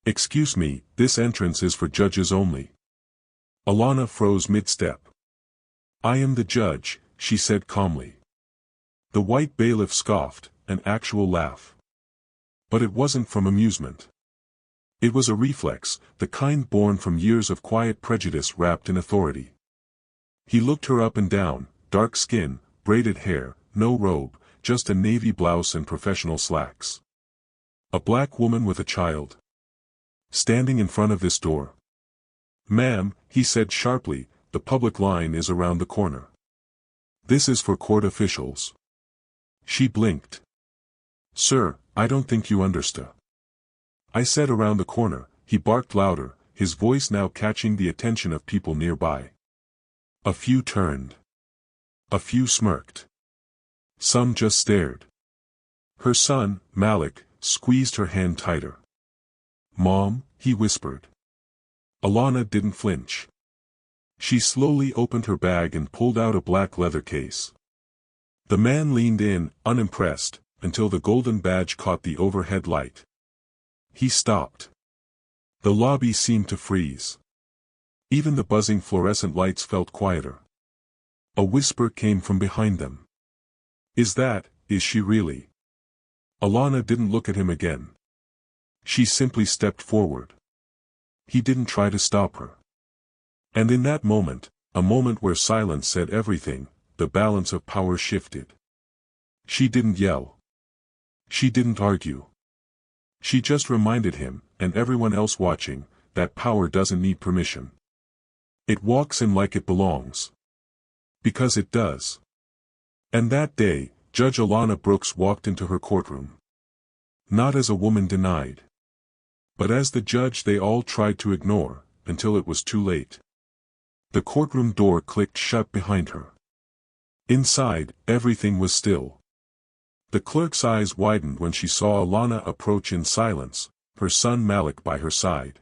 "Excuse me, this entrance is for judges only." Alana froze mid-step. "I am the judge," she said calmly. The white bailiff scoffed, an actual laugh. But it wasn't from amusement. It was a reflex, the kind born from years of quiet prejudice wrapped in authority. He looked her up and down, dark skin, braided hair, no robe, just a navy blouse and professional slacks. A black woman with a child. Standing in front of this door. "Ma'am," he said sharply, "the public line is around the corner. This is for court officials." She blinked. "Sir, I don't think you understand." "I said around the corner," he barked louder, his voice now catching the attention of people nearby. A few turned. A few smirked. Some just stared. Her son, Malik, squeezed her hand tighter. "Mom," he whispered. Alana didn't flinch. She slowly opened her bag and pulled out a black leather case. The man leaned in, unimpressed, until the golden badge caught the overhead light. He stopped. The lobby seemed to freeze. Even the buzzing fluorescent lights felt quieter. A whisper came from behind them. Is she really?" Alana didn't look at him again. She simply stepped forward. He didn't try to stop her. And in that moment, a moment where silence said everything, the balance of power shifted. She didn't yell. She didn't argue. She just reminded him, and everyone else watching, that power doesn't need permission. It walks in like it belongs. Because it does. And that day, Judge Alana Brooks walked into her courtroom. Not as a woman denied. But as the judge they all tried to ignore, until it was too late. The courtroom door clicked shut behind her. Inside, everything was still. The clerk's eyes widened when she saw Alana approach in silence, her son Malik by her side.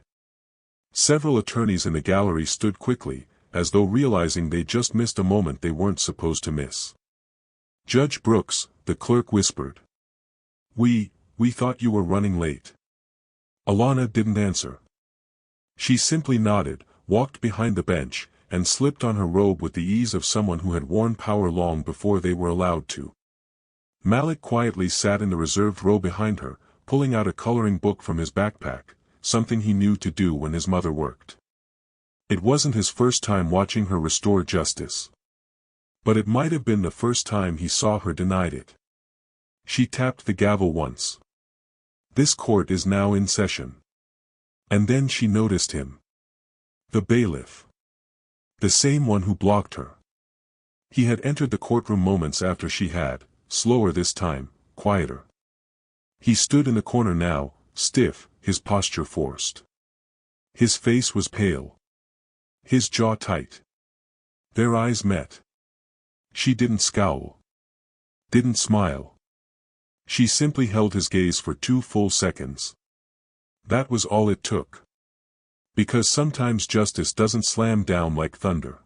Several attorneys in the gallery stood quickly, as though realizing they just missed a moment they weren't supposed to miss. "Judge Brooks," the clerk whispered. We thought you were running late." Alana didn't answer. She simply nodded, walked behind the bench, and slipped on her robe with the ease of someone who had worn power long before they were allowed to. Malik quietly sat in the reserved row behind her, pulling out a coloring book from his backpack, something he knew to do when his mother worked. It wasn't his first time watching her restore justice. But it might have been the first time he saw her denied it. She tapped the gavel once. "This court is now in session." And then she noticed him. The bailiff. The same one who blocked her. He had entered the courtroom moments after she had, slower this time, quieter. He stood in the corner now, stiff, his posture forced. His face was pale. His jaw tight. Their eyes met. She didn't scowl. Didn't smile. She simply held his gaze for 2 full seconds. That was all it took. Because sometimes justice doesn't slam down like thunder.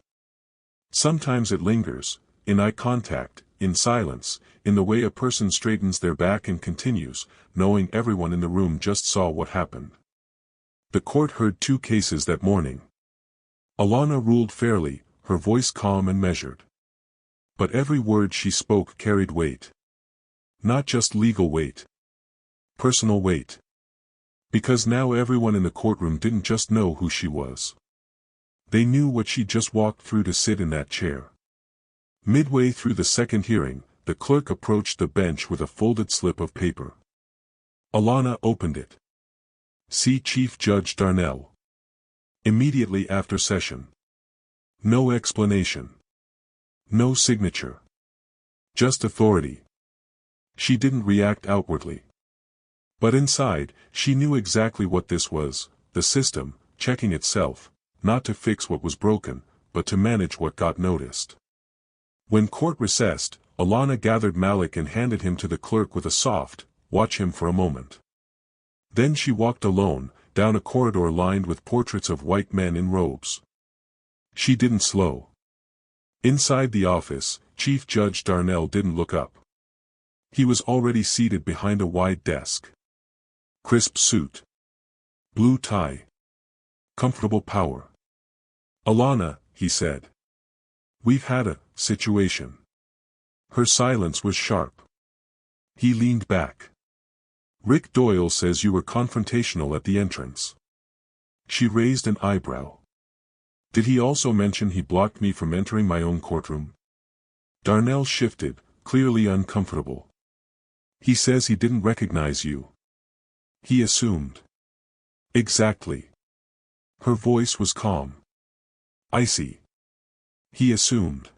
Sometimes it lingers, in eye contact, in silence, in the way a person straightens their back and continues, knowing everyone in the room just saw what happened. The court heard 2 cases that morning. Alana ruled fairly, her voice calm and measured. But every word she spoke carried weight. Not just legal weight. Personal weight. Because now everyone in the courtroom didn't just know who she was. They knew what she just walked through to sit in that chair. Midway through the second hearing, the clerk approached the bench with a folded slip of paper. Alana opened it. "See Chief Judge Darnell. Immediately after session." No explanation. No signature. Just authority. She didn't react outwardly. But inside, she knew exactly what this was, the system, checking itself, not to fix what was broken, but to manage what got noticed. When court recessed, Alana gathered Malik and handed him to the clerk with a soft, "Watch him for a moment." Then she walked alone, down a corridor lined with portraits of white men in robes. She didn't slow. Inside the office, Chief Judge Darnell didn't look up. He was already seated behind a wide desk. Crisp suit. Blue tie. Comfortable power. Alana, he said. We've had a situation. Her silence was sharp. He leaned back. Rick Doyle says you were confrontational at the entrance. She raised an eyebrow. Did he also mention he blocked me from entering my own courtroom? Darnell shifted, clearly uncomfortable. He says he didn't recognize you. He assumed. Exactly. Her voice was calm. I see. He assumed.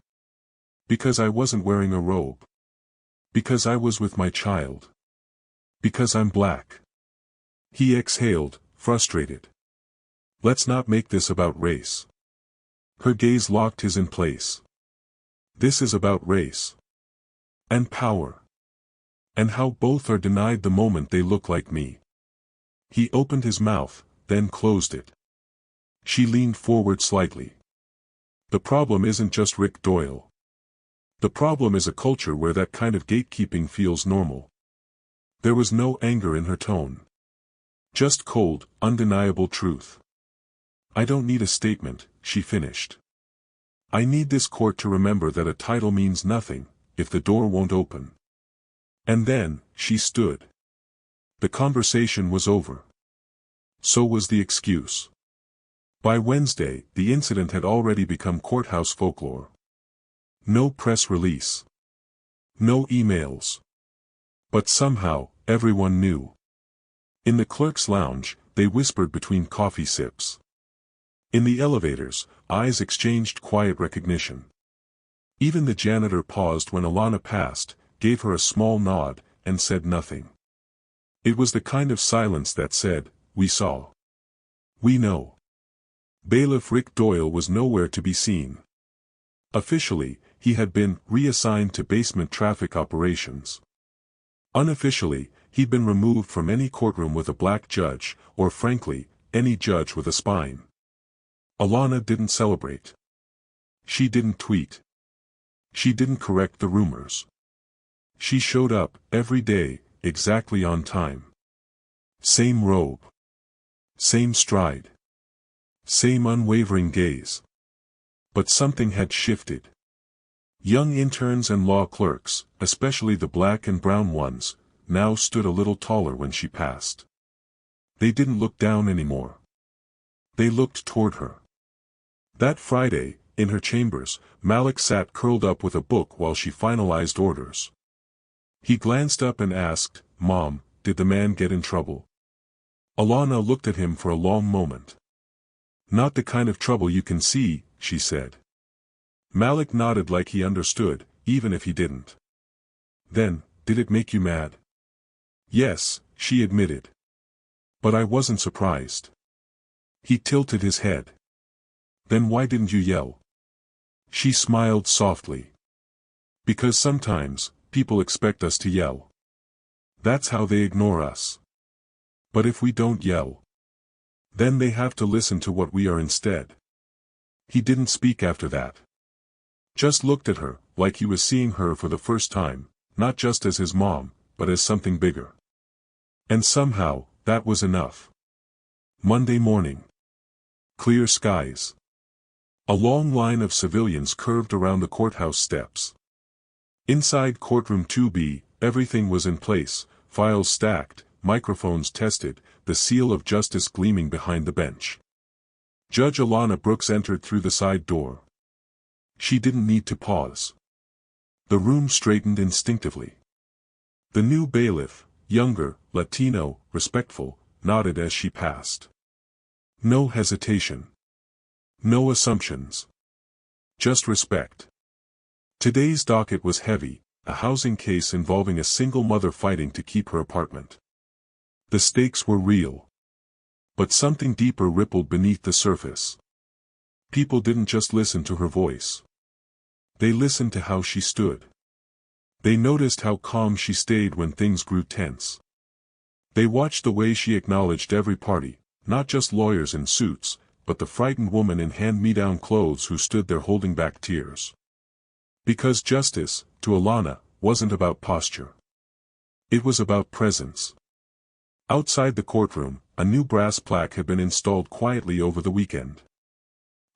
Because I wasn't wearing a robe. Because I was with my child. Because I'm black. He exhaled, frustrated. Let's not make this about race. Her gaze locked his in place. This is about race. And power. And how both are denied the moment they look like me. He opened his mouth, then closed it. She leaned forward slightly. The problem isn't just Rick Doyle. The problem is a culture where that kind of gatekeeping feels normal. There was no anger in her tone. Just cold, undeniable truth. I don't need a statement, she finished. I need this court to remember that a title means nothing, if the door won't open. And then, she stood. The conversation was over. So was the excuse. By Wednesday, the incident had already become courthouse folklore. No press release. No emails. But somehow, everyone knew. In the clerk's lounge, they whispered between coffee sips. In the elevators, eyes exchanged quiet recognition. Even the janitor paused when Alana passed, gave her a small nod, and said nothing. It was the kind of silence that said, we saw. We know. Bailiff Rick Doyle was nowhere to be seen. Officially, he had been reassigned to basement traffic operations. Unofficially, he'd been removed from any courtroom with a black judge, or frankly, any judge with a spine. Alana didn't celebrate. She didn't tweet. She didn't correct the rumors. She showed up, every day, exactly on time. Same robe. Same stride. Same unwavering gaze. But something had shifted. Young interns and law clerks, especially the black and brown ones, now stood a little taller when she passed. They didn't look down anymore. They looked toward her. That Friday, in her chambers, Malik sat curled up with a book while she finalized orders. He glanced up and asked, Mom, did the man get in trouble? Alana looked at him for a long moment. Not the kind of trouble you can see, she said. Malik nodded like he understood, even if he didn't. Then, did it make you mad? Yes, she admitted. But I wasn't surprised. He tilted his head. Then why didn't you yell? She smiled softly. Because sometimes, people expect us to yell. That's how they ignore us. But if we don't yell, then they have to listen to what we are instead. He didn't speak after that. Just looked at her, like he was seeing her for the first time, not just as his mom, but as something bigger. And somehow, that was enough. Monday morning. Clear skies. A long line of civilians curved around the courthouse steps. Inside courtroom 2B, everything was in place, files stacked, microphones tested, the seal of justice gleaming behind the bench. Judge Alana Brooks entered through the side door. She didn't need to pause. The room straightened instinctively. The new bailiff, younger, Latino, respectful, nodded as she passed. No hesitation. No assumptions. Just respect. Today's docket was heavy, a housing case involving a single mother fighting to keep her apartment. The stakes were real. But something deeper rippled beneath the surface. People didn't just listen to her voice. They listened to how she stood. They noticed how calm she stayed when things grew tense. They watched the way she acknowledged every party, not just lawyers in suits, but the frightened woman in hand-me-down clothes who stood there holding back tears. Because justice, to Alana, wasn't about posture. It was about presence. Outside the courtroom, a new brass plaque had been installed quietly over the weekend.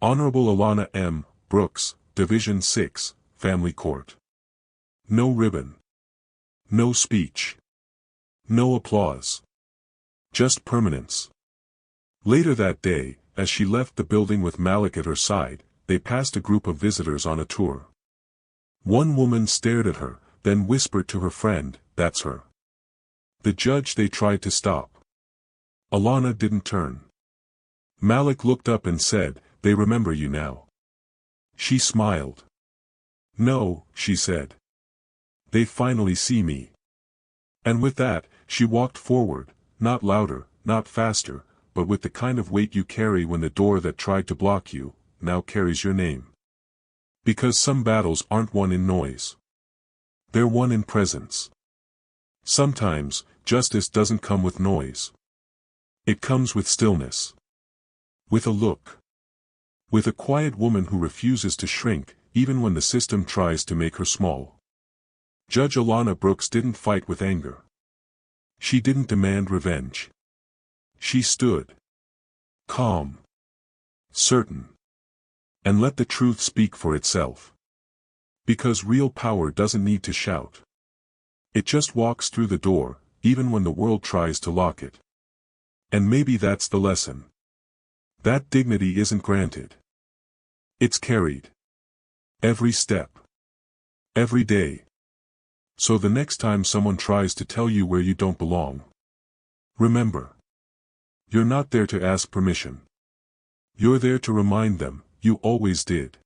Honorable Alana M. Brooks, Division 6, Family Court. No ribbon. No speech. No applause. Just permanence. Later that day, as she left the building with Malik at her side, they passed a group of visitors on a tour. One woman stared at her, then whispered to her friend, "That's her." The judge they tried to stop. Alana didn't turn. Malik looked up and said, "They remember you now." She smiled. "No," she said. "They finally see me." And with that, she walked forward, not louder, not faster, but with the kind of weight you carry when the door that tried to block you, now carries your name. Because some battles aren't won in noise. They're won in presence. Sometimes, justice doesn't come with noise. It comes with stillness. With a look. With a quiet woman who refuses to shrink, even when the system tries to make her small. Judge Alana Brooks didn't fight with anger. She didn't demand revenge. She stood. Calm. Certain. And let the truth speak for itself. Because real power doesn't need to shout. It just walks through the door, even when the world tries to lock it. And maybe that's the lesson. That dignity isn't granted. It's carried. Every step. Every day. So the next time someone tries to tell you where you don't belong, remember. You're not there to ask permission. You're there to remind them, you always did.